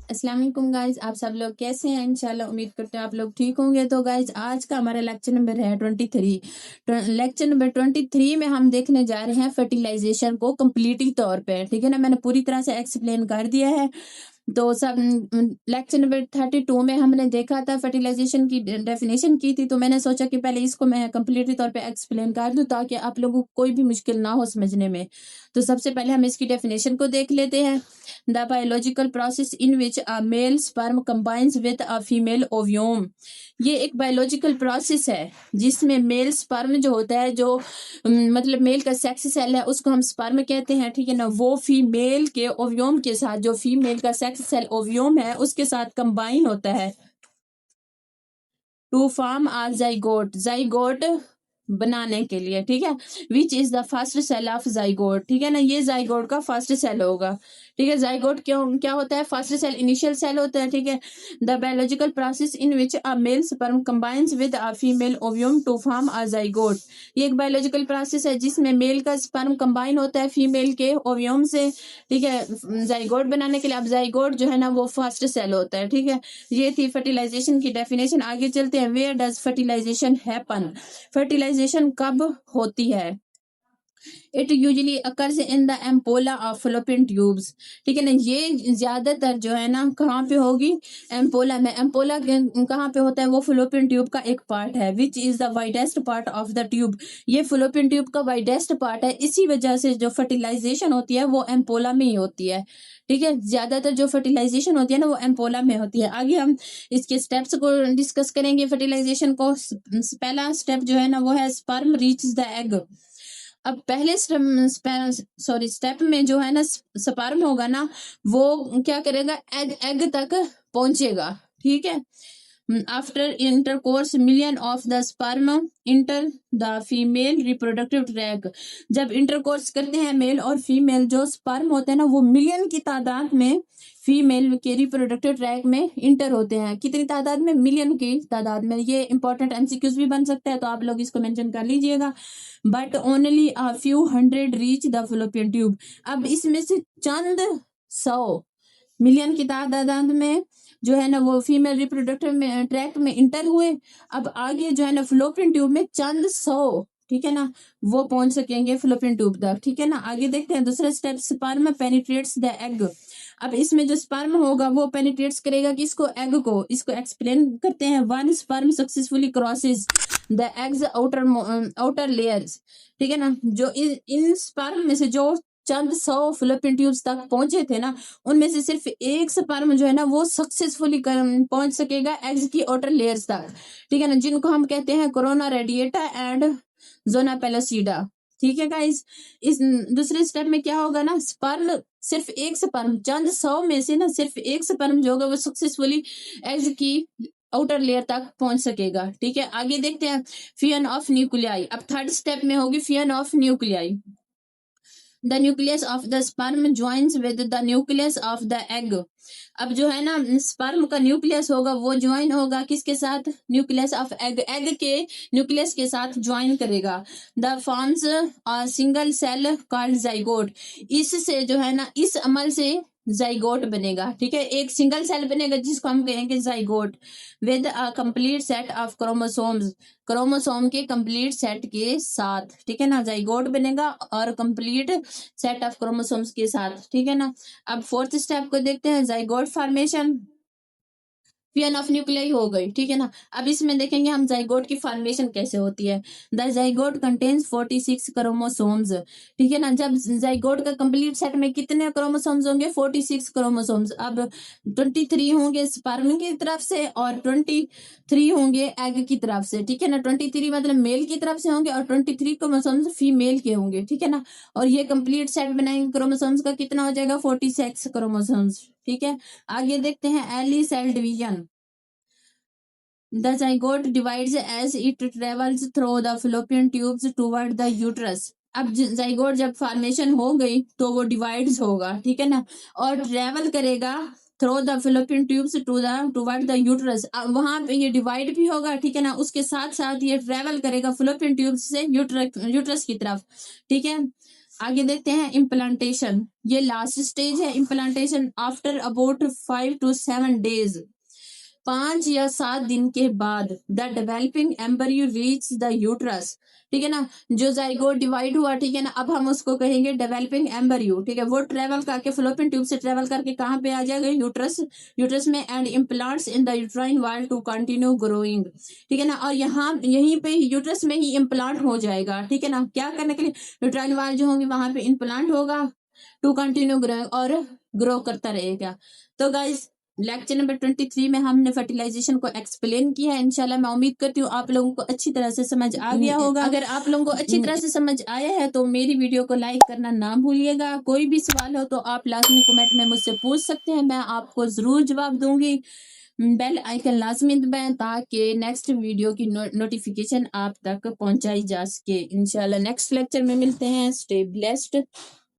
अस्सलाम वालेकुम गाइस, आप सब लोग कैसे हैं? इंशाल्लाह उम्मीद करते हैं आप लोग ठीक होंगे। तो गाइस आज का हमारा लेक्चर नंबर है 23। लेक्चर नंबर 23 में हम देखने जा रहे हैं फर्टिलाइजेशन को कंप्लीटली तौर पे। ठीक है ना, मैंने पूरी तरह से एक्सप्लेन कर दिया है। तो सब लेक्चर नंबर 32 में हमने देखा था फर्टिलाइजेशन की डेफिनेशन की थी। तो मैंने सोचा कि पहले इसको मैं कंप्लीटली तौर पे एक्सप्लेन कर दूं ताकि आप लोगों को कोई भी मुश्किल ना हो समझने में। तो सबसे पहले हम इसकी डेफिनेशन को देख लेते हैं। The biological process in which a male sperm combines with a female ovum. ये एक बायोलॉजिकल प्रोसेस है जिसमें मेल स्पर्म जो होता है, जो मतलब मेल का सेक्स सेल है, उसको हम स्पर्म कहते हैं। ठीक है ना, वो फीमेल के ओव्यूम के साथ, जो फीमेल का सेक्स सेल ओव्यूम है उसके साथ कंबाइन होता है to form a zygote, zygote बनाने के लिए। ठीक है, which is the first cell of zygote. ठीक है ना, ये जाइगोट का फर्स्ट सेल होगा। ठीक है, जाइगोट क्यों क्या होता है? फर्स्ट सेल, इनिशियल सेल होता है। ठीक है, the biological process in which a male sperm combines with a female ovum to form a zygote. ये एक बायोलॉजिकल प्रोसेस है जिसमें मेल का स्पर्म कंबाइन होता है फीमेल के ओव्यूम से। ठीक है, जाइगोट बनाने के लिए। अब जाइगोट जो है ना वो फर्स्ट सेल होता है। ठीक है, ये थी फर्टिलाइजेशन की डेफिनेशन। आगे चलते हैं। Where does fertilization happen? Fertilization कब होती है? It usually occurs in the ampulla of fallopian tubes. ठीक है ना, ये ज्यादातर जो है ना कहाँ पे होगी? एम्पोला में। एम्पोला कहाँ पे होता है? वो फलोपियन ट्यूब का एक पार्ट है, which is the widest part of the tube. ये फलोपियन ट्यूब का वाइडेस्ट पार्ट है, इसी वजह से जो फर्टिलाइजेशन होती है वो एम्पोला में ही होती है। ठीक है, ज्यादातर जो फर्टिलाइजेशन होती है ना वो एम्पोला में होती है। आगे हम इसके स्टेप्स को डिस्कस करेंगे फर्टिलाइजेशन को। पहला स्टेप जो है ना वो है स्पर्म रीच द एग। अब पहले स्टेप में जो है ना स्पर्म होगा ना वो क्या करेगा? एग एग तक पहुंचेगा। ठीक है, after intercourse million of the sperm enter the female reproductive tract. जब इंटरकोर्स करते हैं मेल और फीमेल, जो स्पर्म होते हैं ना वो मिलियन की तादाद में फीमेल के रिप्रोडक्टिव ट्रैक में इंटर होते हैं। कितनी तादाद में? मिलियन की तादाद में। ये इंपॉर्टेंट एमसीक्यूज भी बन सकता है, तो आप लोग इसको मेंशन कर लीजिएगा। But only a few hundred reach the Fallopian tube. अब इसमें से चंद 100 मिलियन की तादाद में जो है ना वो फीमेल रिप्रोडक्टिव में ट्रैक में इंटर हुए। अब आगे जो है ना फ्लोपियन ट्यूब में चंद 100, ठीक है ना, वो पहुंच सकेंगे फ्लोपियन ट्यूब तक। ठीक है ना, आगे देखते हैं दूसरा step. Sperm penetrates the egg. अब इसमें जो स्पर्म होगा वो पेनिट्रेट्स करेगा किसको? एग को। इसको एक्सप्लेन करते हैं। One sperm successfully crosses the eggs outer layers. ठीक है ना, जो इन स्पर्म में से जो चंद 100 फ्लोपियन ट्यूब्स तक पहुंचे थे ना, उनमें से सिर्फ एक स्पर्म जो है ना वो सक्सेसफुली पहुंच सकेगा एग्स की आउटर लेयर्स तक। ठीक है ना, जिनको हम कहते हैं corona radiata and zona pellucida. ठीक है गाइस, इस दूसरे स्टेप में क्या होगा ना, स्पर्म, सिर्फ एक स्पर्म, चंद 100 में से ना सिर्फ एक स्पर्म जो होगा वो सक्सेसफुली एग्स की आउटर लेयर तक पहुंच सकेगा। ठीक है, आगे देखते हैं फियन ऑफ न्यूक्लियाई। अब थर्ड स्टेप में होगी fusion of nuclei. The nucleus of the sperm joins with the nucleus of the egg. अब जो है ना स्पर्म का न्यूक्लियस होगा वो ज्वाइन होगा किसके साथ? Nucleus of egg. एग के न्यूक्लियस के साथ ज्वाइन करेगा। The forms a single cell called zygote. इससे जो है ना, इस अमल से जाइगोट बनेगा। ठीक है, एक सिंगल सेल बनेगा जिसको हम कहेंगे zygote with a complete set of chromosomes. Chromosome के कंप्लीट सेट के साथ। ठीक है ना, जाइगोट बनेगा और कंप्लीट सेट ऑफ क्रोमोसोम्स के साथ। ठीक है ना, अब फोर्थ स्टेप को देखते हैं, जाइगोट फॉर्मेशन। फियन ऑफ न्यूक्लियाई हो गई। ठीक है ना, अब इसमें देखेंगे हम जाइगोट की फॉर्मेशन कैसे होती है। The zygote contains 46 chromosomes. ठीक है ना, जब जाइगोट का कंप्लीट सेट में कितने क्रोमोसोम्स होंगे? 46 क्रोमोसोम्स। अब 23 होंगे स्पर्म की तरफ से और 23 होंगे एग की तरफ से। ठीक है ना, 23 मतलब मेल की तरफ से होंगे और 23 क्रोमोसोम्स फीमेल के होंगे। ठीक है ना, और ये कंप्लीट सेट बनाएंगे क्रोमोसोम्स का, कितना हो जाएगा? 46 क्रोमोसोम्स। ठीक है, आगे देखते हैं early cell division. The zygote divides as it travels through the fallopian tubes toward the uterus. अब जाइगोट जब फॉर्मेशन हो गई तो वो डिवाइड्स होगा। ठीक है ना, और ट्रेवल करेगा through the fallopian tubes toward the uterus. वहां पे ये डिवाइड भी होगा। ठीक है ना, उसके साथ साथ ये ट्रेवल करेगा fallopian ट्यूब्स से यूटरस की तरफ। ठीक है, आगे देखते हैं इम्प्लांटेशन, ये लास्ट स्टेज है implantation. After about 5 to 7 days, 5 या 7 दिन के बाद the developing embryo reach the uterus, ठीक है ना। जो जाइगोट डिवाइड हुआ, ठीक है ना, अब हम उसको कहेंगे डेवलपिंग एम्ब्रियो, ठीक है। वो ट्रेवल करके फ्लोपियन ट्यूब से ट्रेवल करके कहाँ पे आ जाएगा, यूट्रस, यूट्रस में, and implants in the uterine वाल टू कंटिन्यू ग्रोइंग, ठीक है ना। और यहाँ यहीं पे यूट्रस में ही इम्प्लांट हो जाएगा, ठीक है ना। क्या करने के लिए, यूट्राइन वाल जो होंगे वहां पे इम्प्लांट होगा टू कंटिन्यू ग्रोइंग, और ग्रो करता रहेगा। तो गाइस लेक्चर नंबर 23 में हमने फर्टिलाइजेशन को एक्सप्लेन किया है। इंशाल्लाह मैं उम्मीद करती हूँ आप लोगों को अच्छी तरह से समझ आ गया होगा। अगर आप लोगों को अच्छी तरह से समझ आया है तो मेरी वीडियो को लाइक करना ना भूलिएगा। कोई भी सवाल हो तो आप लाजमी कमेंट में मुझसे पूछ सकते हैं, मैं आपको जरूर जवाब दूंगी। बेल आइकन लाजमी दबाएं ताकि नेक्स्ट वीडियो की नोटिफिकेशन आप तक पहुंचाई जा सके। इंशाल्लाह नेक्स्ट लेक्चर में मिलते हैं। Stay blessed.